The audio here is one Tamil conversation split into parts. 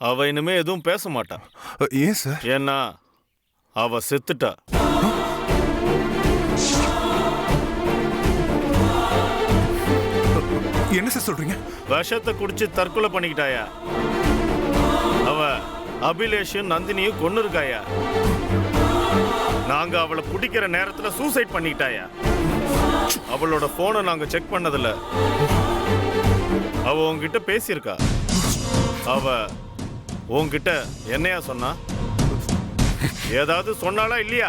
அவ இனிமே எதுவும் பேச மாட்டா. ஏன் சார்? ஏன்னா அவ செத்துட்டா. என்ன சார் சொல்றீங்க? விஷத்தை குடிச்சு தற்கொலை பண்ணிக்கிட்டாயா. அவ அபிலேஷும் நந்தினியும் கொன்னு இருக்காயா. நாங்க அவளை பிடிக்கிற நேரத்துல சூசைட் பண்ணிக்கிட்டாயா. அவளோட போனை நாங்க செக் பண்ணதில்ல. அவ உங்ககிட்ட பேசியிருக்கா. அவ உங்ககிட்ட என்னையா சொன்னா? ஏதாவது சொன்னாலா இல்லையா?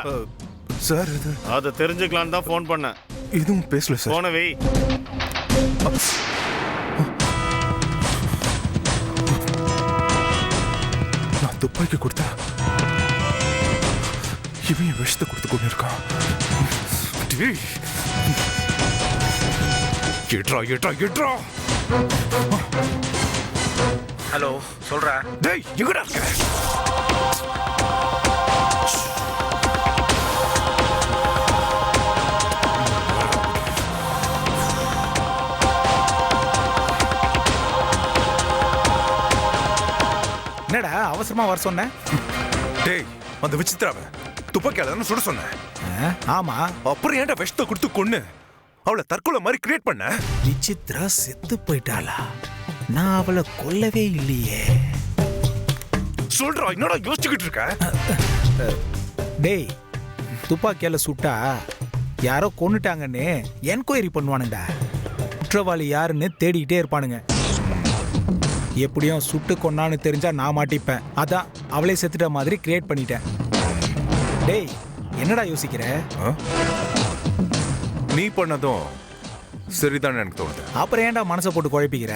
சார் அதை தெரிஞ்சுக்கலான்னு தான் போன் பண்ண. எதுவும் பேசல சார். போன வை. நான் துப்பாக்கி கொடுத்தா இவன் விஷத்தை கொடுத்து கொண்டு இருக்கான். ஹலோ, சொல்றா. டேய் எங்கடா இருக்க? என்னடா அவசரமா வர சொன்ன? டேய் அந்த விசித்ராவை துப்பாக்கியால சுட சொன்னேன். ஆமா. அப்புறம் ஏன்டா விஷத்தை கொடுத்து கொன்னு அவளை தற்கொலை மாதிரி கிரியேட் பண்ண? விசித்ரா செத்து போயிட்டாளா? நான் அவளை கொல்லவே இல்லையே. சொல்றா, என்னடா யோசிச்சுக்கிட்டு இருக்க? டேய், துப்பாக்கியால சுட்டா யாரோ கொன்னுட்டாங்கன்னு என்கொயரி பண்ணுவானுங்கடா. குற்றவாளி யாருன்னு தேடிக்கிட்டே இருப்பானுங்க. எப்படியும் சுட்டு கொன்னான்னு தெரிஞ்சா நான் மாட்டிப்பேன். அதான் அவளே செத்துட்ட மாதிரி கிரியேட் பண்ணிட்டேன். டேய், என்னடா யோசிக்கிற? நீ பண்ணதும் சரிதான் எனக்கு தோணுது. அப்புறம் ஏன்டா மனசை போட்டு குழப்பிக்கிற?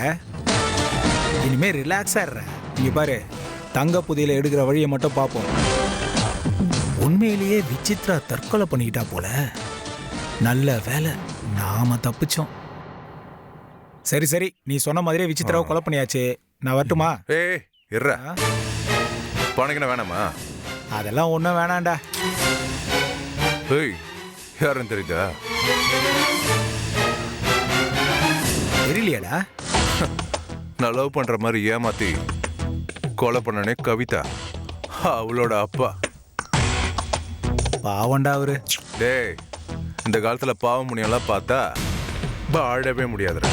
இனிமே ரிலாக்ஸா இருற. இங்க பாரு, தங்க புதையில எடுக்கிற வழியை மட்டும் பார்ப்போம். உண்மையிலேயே விசித்ரா தற்கொலை பண்ணிக்கிட்டா போல. நல்ல வேலை நாம தப்பிச்சோம். சரி சரி, நீ சொன்ன மாதிரியே விசித்ராவை கொலை பண்ணியாச்சு. நான் வரட்டுமா? ஏய் இருடா. பணக்கின வேணாமா? அதெல்லாம் ஒன்றும் வேணாண்டா. ஏய், யாருன்னு தெரியுதா? தெரியலையாடா? நான் லவ் பண்ற மாதிரி ஏமாத்தி கொலை பண்ணனே கவிதா, அவளோட அப்பா. பாவண்டா அவரு. டேய், இந்த காலத்துல பாவ முனியெல்லாம் பார்த்தா வாழவே முடியாதுடா.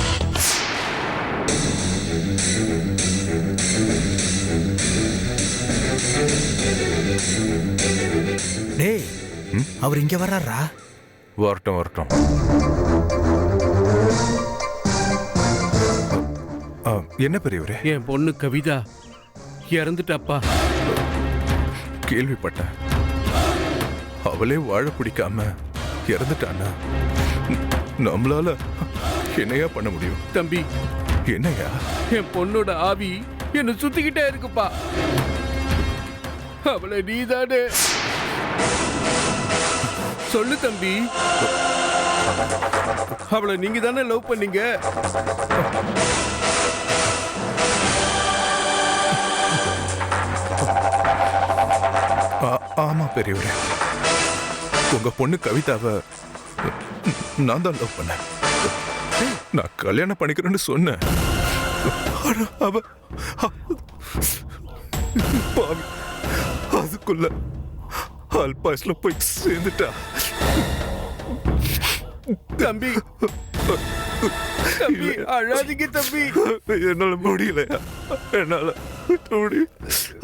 டேய், அவர் இங்க வர்றாரா? வரட்டும் வரட்டும். என்ன பெரியவரே? என் பொண்ணு கவிதா இறந்துட்டாப்பா. கேள்விப்பட்டேன். அவளே வாழ பிடிக்காம இறந்துட்டானா? நம்மளால என்னையா பண்ண முடியும்? தம்பி, என்னையா? என் பொண்ணோட ஆவி என்ன சுத்திக்கிட்டே இருக்குப்பா. அவளை நீதானே சொல்லு தம்பி. அவளை நீங்க தானே லவ் பண்ணீங்க? ஆமா பெரியவரே, உங்க பொண்ணு கவிதாவை நான் தான் லவ் பண்ணேன். நான் கல்யாணம் பண்ணிக்கிறேன்னு சொன்னேன். அவ பாவி, அதுக்குள்ள அல்பாஸ்ல போய் சேர்ந்துட்டா. தம்பி தம்பி, அழாதீங்க தம்பி. என்னால முடியலையா? என்னால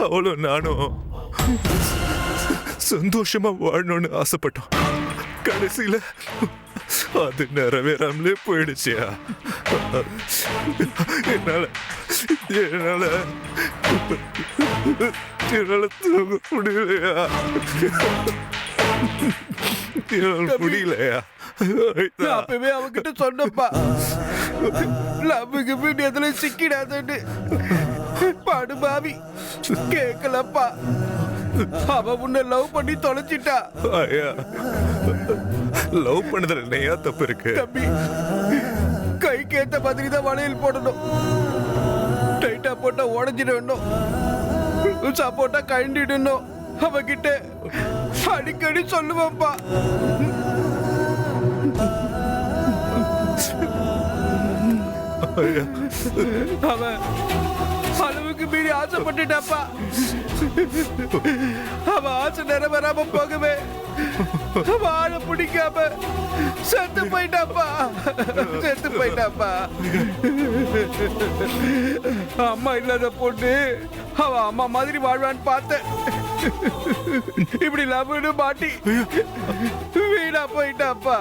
அவளும் நானும் சந்தோஷமா வாழணும்னு ஆசைப்பட்டோம். கடைசியில அது நிறைவேறாமலே போயிடுச்சியா. என்னால என்னால என்னால தூங்க முடியலையா? முடியலையா? அப்பவே அவகிட்ட சொன்னப்பா, லவ்வுக்கு பின் எதுல சிக்கிடாதன்னு. பாடு பாவி, கேட்கலப்பா. அவ உன்னை லவ் பண்ணி தொலைச்சிட்டா. லவ் பண்ணதுல என்னையா தப்பு இருக்கு? தம்பி, கைக்கு ஏத்த மாதிரி தான் வளையல் போடணும். டைட்டா போட்டா உடஞ்சிடணும், சப்போட்டா கழண்டிடணும். அவகிட்ட அடிக்கடி சொல்லுவாப்பா. அவன் அளவுக்கு மீறி ஆசை ஆசைப்பட்டுட்டாப்பா. அவ ஆசை நிறைவேறாம போகவே வாழ பிடிக்காம செத்து போயிட்டாப்பா. செத்து போயிட்டாப்பா. அம்மா இல்லாத பொண்ணு அவ அம்மா மாதிரி வாழ்வான்னு பார்த்தேன். இப்படி லவ்னு மாட்டி வீணா போயிட்டாப்பா.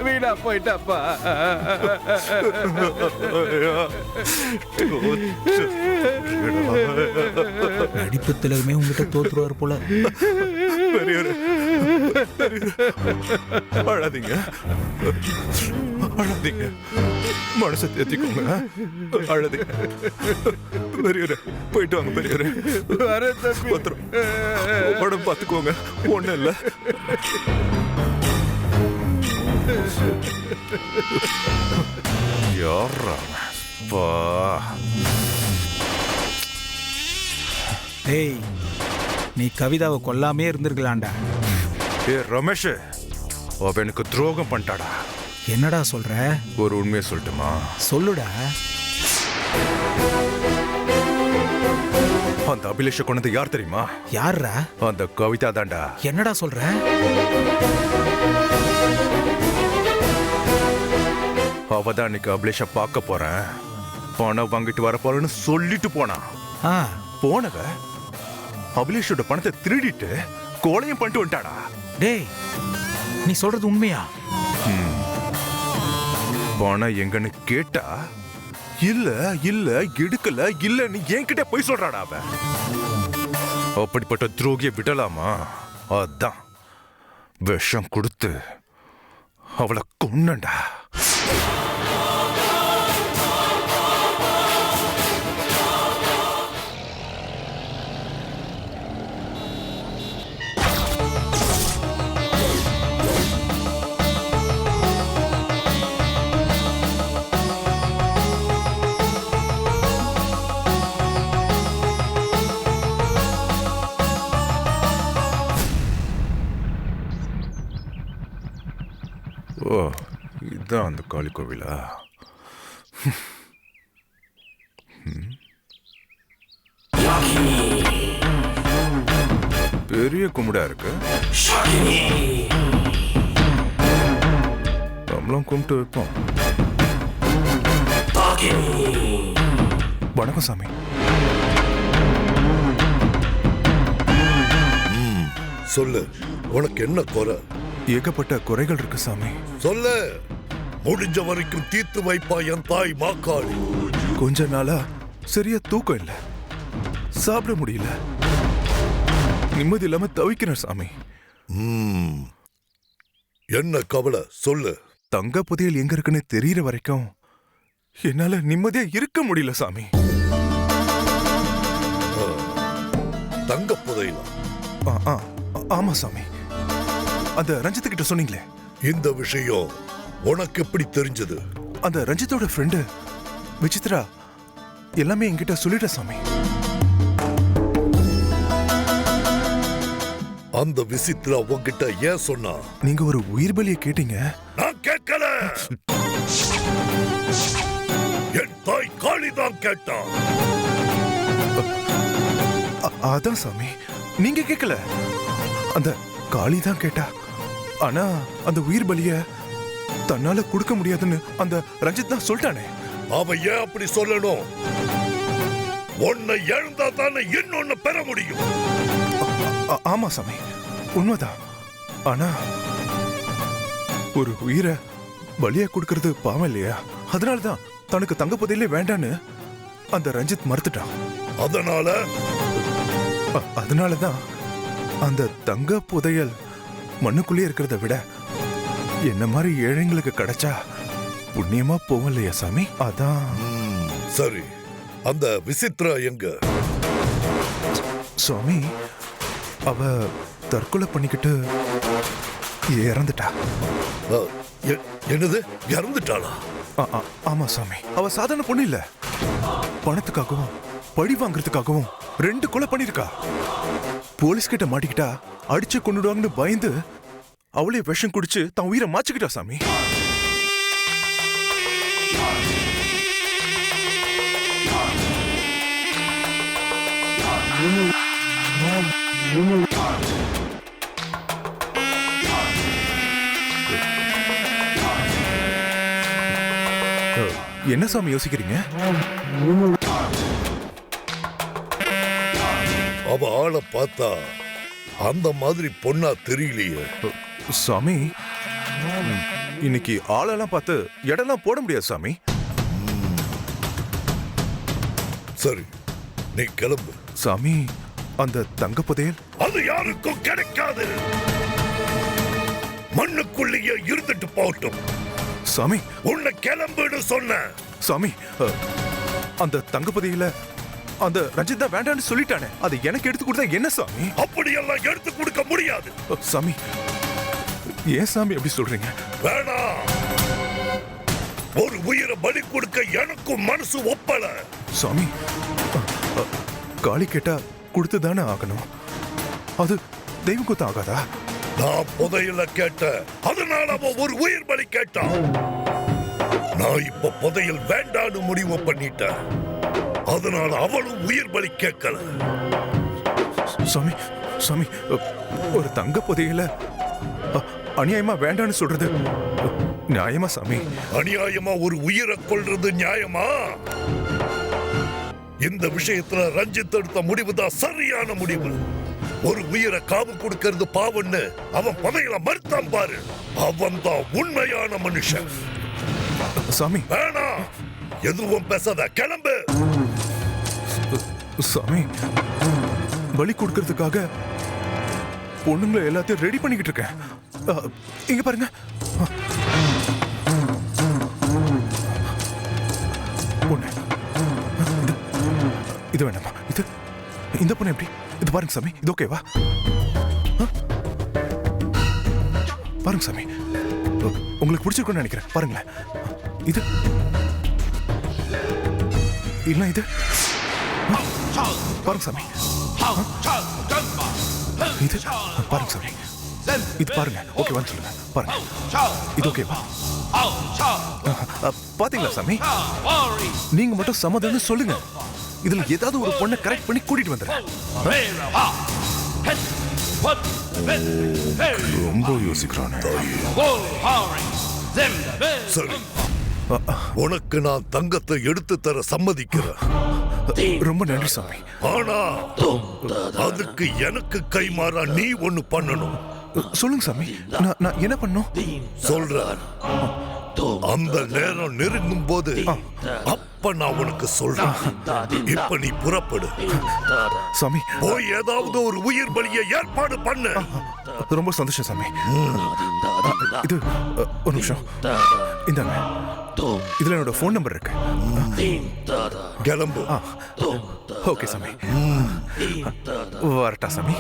வீணா போயிட்டாப்பா. நடிப்பு திலகமே உங்ககிட்ட தோத்துருவார் போல. பெரியவரே, அழாதீங்க, அழாதீங்க, மனசை தேத்திக்கோங்க, அழாதீங்க. பெரியவரே, போயிட்டு வாங்க பெரியவரே. பத்திரம், உடம்பு பார்த்துக்கோங்க, ஒண்ணும் இல்ல. யாரா பா? டேய், நீ கவிதாவை கொல்லாமே இருந்திருக்கலாம்டா. ஏ ரமேஷ், அவ எனக்கு துரோகம் பண்ணிட்டாடா. என்னடா சொல்ற? ஒரு உண்மையை சொல்லட்டுமா? சொல்லுடா. அந்த அபிலேஷ கொண்டது யார் தெரியுமா? யாரா? அந்த கவிதா தான்டா. என்னடா சொல்ற? அவதான் இன்னைக்கு அபிலேஷ பார்க்க போறேன், பணம் வாங்கிட்டு வர போறேன்னு சொல்லிட்டு போனா. போனவ அபிலேஷோட பணத்தை திருடிட்டு கோலையும் பண்ணிட்டு வந்துட்டாடா. டேய், நீ சொல்றது உண்மையா? பணம் எங்கன்னு கேட்டா இல்ல இல்ல எடுக்கல இல்ல நீ என்கிட்ட போய் சொல்றாடா. அவ அப்படிப்பட்ட துரோகிய விடலாமா? அதான் விஷம் கொடுத்து அவளை கொன்னண்டா. ஓ, இதுதான் அந்த காளி கோவிலா? பெரிய கும்பிடா இருக்கு. நம்மளும் கும்பிட்டு வைப்போம். வணக்கம் சாமி. சொல்லு, உனக்கு என்ன குறை? ஏகப்பட்ட குறைகள் இருக்கு சாமி. சொல்லு, முடிஞ்ச வரைக்கும் தீர்த்து வைப்பா என் தாய் மாக்காளி. கொஞ்ச நாளா சரியா தூக்கம் இல்ல, சாப்பிட முடியல, நிம்மதி இல்லாம தவிக்கிறேன் சாமி. என்ன கவலை சொல்லு. தங்க புதையல் எங்க இருக்குன்னு தெரியற வரைக்கும் என்னால நிம்மதியா இருக்க முடியல சாமி. தங்க புதையலா? ஆமா சாமி. அந்த ரஞ்சித் கிட்ட சொன்னீங்களே, இந்த விஷயம் உனக்கு எப்படி தெரிஞ்சது? அந்த ரஞ்சித்தோட ஃப்ரெண்டு விசித்ரா எல்லாமே என்கிட்ட சொல்லிட்ட சாமி. அந்த விசித்ரா உன்கிட்ட ஏன் சொன்னா? நீங்க ஒரு உயிர் பலியை கேட்டீங்க. நான் கேட்கல, என் தாய் காளிதான் கேட்டான். அதான் சாமி, நீங்க கேட்கல, அந்த காளி தான் கேட்டா. ஆனா அந்த உயிர் பலிய தன்னால கொடுக்க முடியாதுன்னு அந்த ரஞ்சித் தான் சொல்லிட்டானே. அவ ஏன் அப்படி சொல்லணும்? ஒன்னை எழுந்தா தானே இன்னொன்னு பெற முடியும். ஆமா சாமி, உண்மைதான். ஆனா ஒரு உயிரை பலியா கொடுக்கறது பாவம் இல்லையா? அதனாலதான் தனக்கு தங்க புதையிலே வேண்டான்னு அந்த ரஞ்சித் மறுத்துட்டான். அதனாலதான் அந்த தங்க புதையல் மண்ணுக்குள்ளே இருக்கிறத விட என்ன மாதிரி ஏழைங்களுக்கு கிடைச்சா புண்ணியமா போகும் இல்லையா சாமி? அதான். சரி, அந்த விசித்ரா எங்க? சுவாமி, அவ தற்கொலை பண்ணிக்கிட்டு இறந்துட்டா. என்னது, இறந்துட்டாளா? ஆமா சாமி. அவ சாதாரண பொண்ணு இல்ல, பணத்துக்காகவும் பழி வாங்குறதுக்காகவும் 2 கொலை பண்ணிருக்கா. போலீஸ் கிட்ட மாட்டிக்கிட்டா அடிச்சு கொண்டுடுவாங்கன்னு பயந்து அவளே விஷம் குடிச்சு தன் உயிரை மாச்சுக்கிட்டா சாமி. என்ன சாமி யோசிக்கிறீங்க? அவ ஆளை பார்த்தா அந்த மாதிரி பொண்ணா தெரியலையே. சாமி, இன்னைக்கு ஆளெல்லாம் பார்த்து இடம்லாம் போட முடியாது சாமி. சரி, நீ கிளம்பு. சாமி, அந்த தங்க புதையல் அது யாருக்கும் கிடைக்காது. மண்ணுக்குள்ளேயே இருந்துட்டு போகட்டும். சாமி, உன்னை கிளம்புன்னு சொன்ன. சாமி, அந்த தங்க புதையல அந்த ரஞ்சித் தான் வேண்டான்னு சொல்லிட்டானே, அது எனக்கு எடுத்து கொடுத்தா என்ன சாமி? அப்படியெல்லாம் எடுத்து கொடுக்க முடியாது. சாமி, ஏன் சாமி அப்படி சொல்றீங்க? வேணாம். ஒரு உயிரை பலி கொடுக்க எனக்கும் மனசு ஒப்பல. சாமி, காளி கேட்டா கொடுத்து தானே ஆகணும். அது தெய்வம் குத்த ஆகாதா? நான் புதையல கேட்ட, அதனால அவன் ஒரு உயிர் பலி கேட்டான். நான் இப்ப புதையல் வேண்டான்னு முடிவு பண்ணிட்டேன். அதனால அவளும் உயிர் பலி கேட்கல. சாமி, சாமி, ஒரு தங்க புதையல அநியாயமா வேண்டான்னு சொல்றது நியாயமா சாமி? அநியாயமா ஒரு உயிரை கொல்றது நியாயமா? இந்த விஷயத்துல ரஞ்சித் எடுத்த முடிவுதான் சரியான முடிவு. ஒரு உயிரை காவு கொடுக்கிறது பாவன்னு அவன் புதையல மறுத்தான் பாரு. அவன் தான் உண்மையான மனுஷன். சாமி, வேணாம், எதுவும் பேசாத, கிளம்பு. சாமி, பலி கொடுக்கறதுக்காக பொண்ணுங்களை எல்லாத்தையும் ரெடி பண்ணிக்கிட்டு இருக்கேன். இங்க பாருங்க. பொண்ணு இது வேணாமா? இது இந்த பொண்ணு எப்படி? இது பாருங்க சாமி, இது ஓகேவா? பாருங்க சாமி, உங்களுக்கு பிடிச்சிருக்குன்னு நினைக்கிறேன். பாருங்களேன். இது இல்ல, இது பாருங்க சாமி. இது பாருங்க சாமி, இது பாருங்க. ஓகேவான்னு சொல்லுங்க. பாருங்க, இது ஓகேவா? பாத்தீங்களா சாமி? நீங்க மட்டும் சம்மதம்னு சொல்லுங்க. இதுல ஏதாவது ஒரு பொண்ணை கரெக்ட் பண்ணி கூட்டிட்டு வந்துடுறேன். ரொம்ப யோசிக்கிறானே. சரி, உனக்கு நான் தங்கத்தை எடுத்து தர சம்மதிக்கிறேன். ரொம்ப நன்றி சாமி. ஆனா அதுக்கு எனக்கு கைமாறா நீ ஒண்ணு பண்ணணும். சொல்லுங்க சாமி, நான் என்ன பண்ணும்? சொல்றேன். அந்த நேரம் நெருங்கும் போது அப்ப நான் உனக்கு சொல்றேன். இப்ப நீ புறப்படு சாமி. போய் ஏதாவது ஒரு உயிர் பலியை ஏற்பாடு பண்ணு. ரொம்ப சந்தோஷம் சாமி. இது ஒரு நிமிஷம் இந்தாங்க. இதுல என்னோட போன் நம்பர் இருக்கு. கிளம்பு. ஓகே சாமி, வரட்டா சாமி.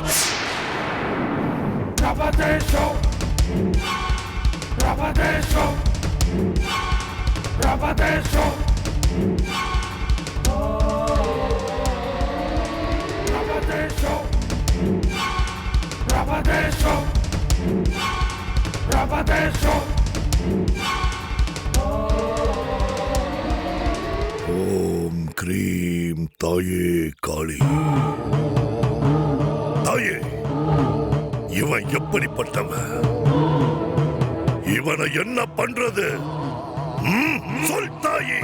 ஓம் கிரீம் தாயே காளி. தாயே, இவன் எப்படிப்பட்டவன்? இவனை என்ன பண்றது? சொல் தாயே.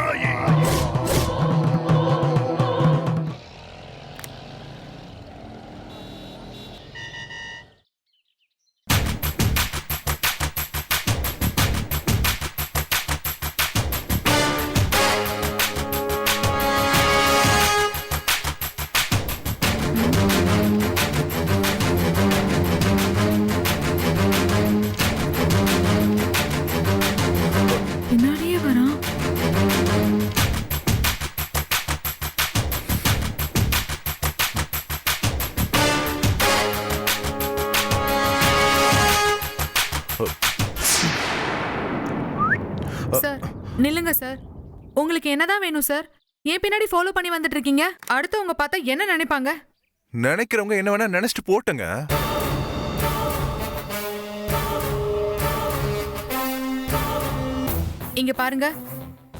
பின்னாடியே வரான். சார் நில்லுங்க சார். உங்களுக்கு என்னதான் வேணும் சார்? ஏன் பின்னாடி ஃபாலோ பண்ணி வந்துட்டு இருக்கீங்க? அடுத்தவங்க பார்த்தா என்ன நினைப்பாங்க? நினைக்கிறவங்க என்ன வேணா நினைச்சிட்டு போட்டுங்க. இங்க பாருங்க,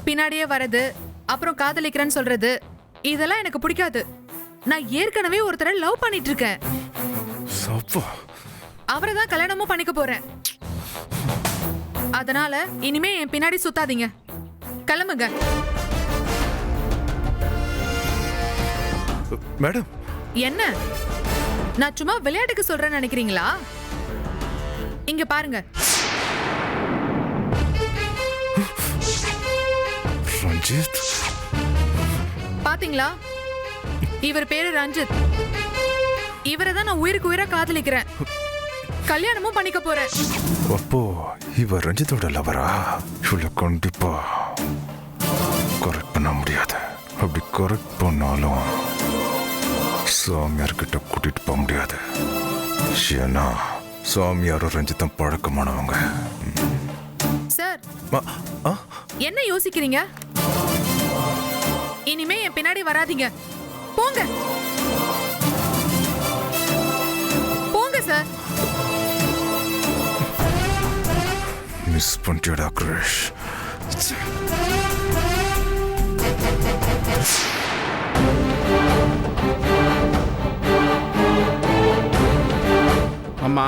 பின்னாடியே வரது அப்புறம் காதலிக்கிறேன்னு சொல்றது இதெல்லாம் எனக்கு பிடிக்காது. நான் ஏற்கனவே ஒருத்தரை லவ் பண்ணிட்டு இருக்கேன். அவரை தான் கல்யாணமும் பண்ணிக்க போறேன். அதனால இனிமே என் பின்னாடி சுத்தாதீங்க. கிளம்புங்க. மேடம், என்ன நான் சும்மா விளையாட்டுக்கு சொல்றேன்னு நினைக்கிறீங்களா? இங்க பாருங்க. ரஞ்சித், பாத்தீங்களா? இவர் பேரு ரஞ்சித். இவரை தான் நான் உயிருக்கு உயிரா காதலிக்கிறேன். கல்யாணமும் பண்ணிக்க போறேன். அப்போ இவ ரஞ்சித்தோட லவரா? இவளை கண்டிப்பா கரெக்ட் பண்ண முடியாது. அப்படி கரெக்ட் பண்ணாலும் சாமியார்கிட்ட கூட்டிட்டு போக முடியாது. ஏன்னா சாமியாரும் ரஞ்சித்தும் பழக்கமானவங்க. சார், ஆ, என்ன யோசிக்கிறீங்க? இனிமே என் பின்னாடி வராதீங்க. போங்க போங்க சார். மிஸ் பண்ணிட்டடா கிரிஷ். அம்மா,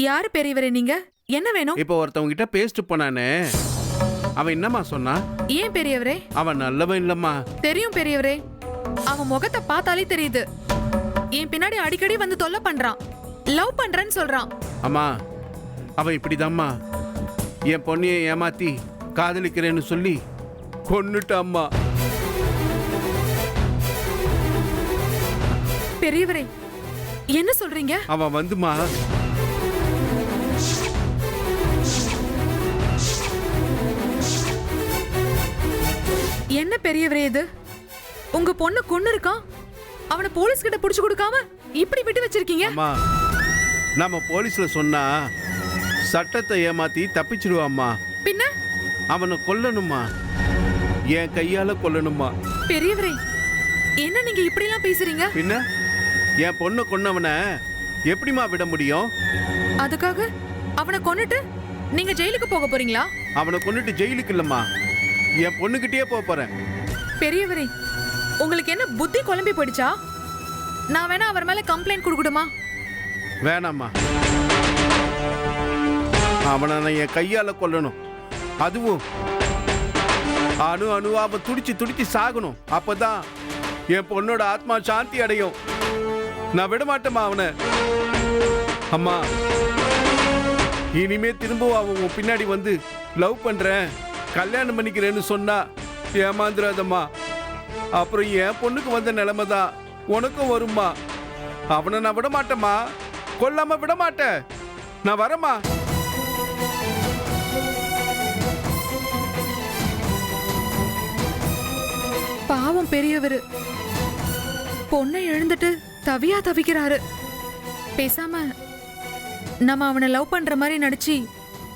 யாரு பெரியவரே நீங்க? என்ன வேணும்? இப்போ ஒருத்தவங்க கிட்ட பேசிட்டு போனானே, அவன் என்னம்மா சொன்னா? ஏன் பெரியவரே? அவன் நல்லவன் இல்லம்மா. தெரியும் பெரியவரே. அவன் முகத்தை பார்த்தாலே தெரியுது. என் பின்னாடி அடிக்கடி வந்து தொல்லை பண்றான். லவ் பண்றேன்னு சொல்றான். அம்மா, அவன் இப்படிதாம்மா என் பொண்ணையை ஏமாத்தி காதலிக்கிறேன்னு சொல்லி கொன்னுட்டாம்மா. பெரியவரே, என்ன சொல்றீங்க? அவன் வந்துமா என்ன பெரியவரே இது? உங்க பொண்ணு கொன்னு இருக்கான். அவனை போலீஸ் கிட்ட புடிச்சு கொடுக்காம இப்படி விட்டு வச்சிருக்கீங்க. அம்மா, நம்ம போலீஸ்ல சொன்னா சட்டத்தை ஏமாத்தி தப்பிச்சிடுவாம்மா. பின்ன அவனை கொல்லணுமா, என் கையால கொல்லணுமா. பெரியவரே, என்ன நீங்க இப்படி எல்லாம் பேசுறீங்க? பின்ன என் பொண்ணை கொன்னவனை எப்படிமா விட முடியும்? அதுக்காக அவனை கொன்னுட்டு நீங்க ஜெயிலுக்கு போக போறீங்களா? அவனை கொன்னுட்டு ஜெயிலுக்கு இல்லம்மா, என் பொண்ணுகிட்டயே போறேன். பெரியவரே, உங்களுக்கு என்ன புத்தி குழம்பி போயிடுச்சா? நான் வேணா அவர் மேல கம்ப்ளைண்ட் கொடுக்கணுமா? வேணாம்மா, அவனை நான் என் கையால கொல்லணும். அதுவும் அணு அணுவா அவன் துடிச்சு துடிச்சு சாகணும். அப்பதான் என் பொண்ணோட ஆத்மா சாந்தி அடையும். நான் விட மாட்டேம்மா அவனை. அம்மா, இனிமே திரும்பவும் அவன் உன் பின்னாடி வந்து லவ் பண்றேன், கல்யாணம் பண்ணிக்கிறேன்னு சொன்னா ஏமாந்துடாதம்மா. அப்புறம் என் பொண்ணுக்கு வந்த நிலைமை தான் உனக்கும் வரும்மா. அவனை நான் விட மாட்டேம்மா, கொல்லாம விட மாட்டேன். நான் வரேம்மா. பாவம் பெரியவரு பொண்ணை எழுந்துட்டு தவியா தவிக்கிறாரு. பேசாம நம்ம அவனை லவ் பண்ற மாதிரி நடிச்சு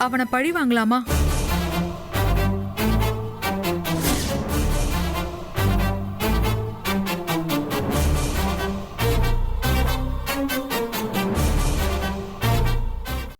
அவனை பழி வாங்கலாமா?